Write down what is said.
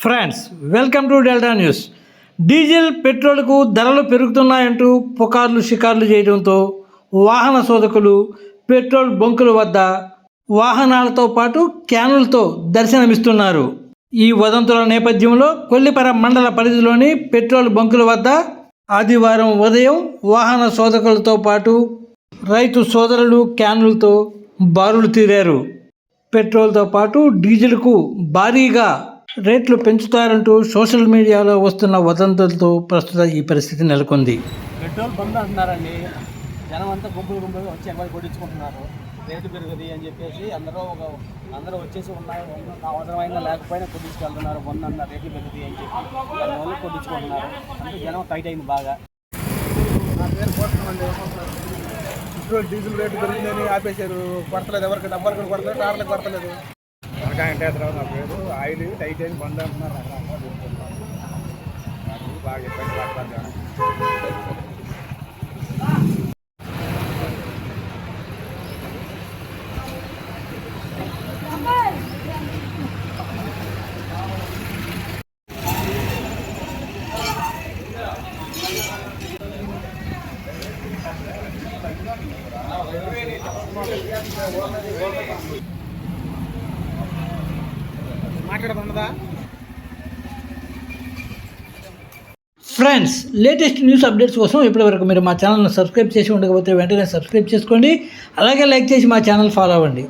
Friends, welcome to Delta news. Diesel పెట్రోల్కు ధరలు పెరుగుతున్నాయంటూ పుకార్లు షికార్లు చేయడంతో వాహన శోధకులు పెట్రోల్ బంకుల వద్ద వాహనాలతో పాటు క్యానులతో దర్శనమిస్తున్నారు. ఈ వదంతుల నేపథ్యంలో కొల్లిపర మండల పరిధిలోని పెట్రోల్ బంకుల వద్ద ఆదివారం ఉదయం వాహన శోధకులతో పాటు రైతు సోదరులు క్యానులతో బారులు తీరారు. పెట్రోల్తో పాటు డీజిల్కు భారీగా రేట్లు పెంచుతారంటూ సోషల్ మీడియాలో వస్తున్న వదంతులతో ప్రస్తుతం ఈ పరిస్థితి నెలకొంది. పెట్రోల్ బంద్ అంటున్నారండి. జనం అంతా గుంపులుగా వచ్చి ఎక్కడ కొట్టించుకుంటున్నారు. రేటు పెరుగుది అని చెప్పేసి అందరూ వచ్చేసి ఉన్నాయి, అవసరమైన లేకపోయినా కొట్టించుకెళ్తున్నారు. మొన్న రేట్లు పెరుగుతాయి అని చెప్పి దానివల్ల కొట్టించుకుంటున్నారు. అంటే జనం టైట్ అయింది బాగా. నా పేరు పోతున్నామండి. పెట్రోల్ డీజిల్ రేటు పెరిగిందని ఆపేశారు. కొడతలేదు, ఎవరికి డబ్బాలు కూడా కొడతలేదు, కార్లకు కొడతలేదు. వెంకటేశ్వరరావు నా పేరు. ఆయిల్ టైట్ అయిన బంద్ అంటున్నారు. నాకు బాగా ఇబ్బంది పడతాను. మాట్లాడదా ఫ్రెండ్స్, లేటెస్ట్ న్యూస్ అప్డేట్స్ కోసం ఇప్పటివరకు మీరు మా ఛానల్ని సబ్స్క్రైబ్ చేసి ఉండకపోతే వెంటనే సబ్స్క్రైబ్ చేసుకోండి. అలాగే లైక్ చేసి మా ఛానల్ ఫాలో అవ్వండి.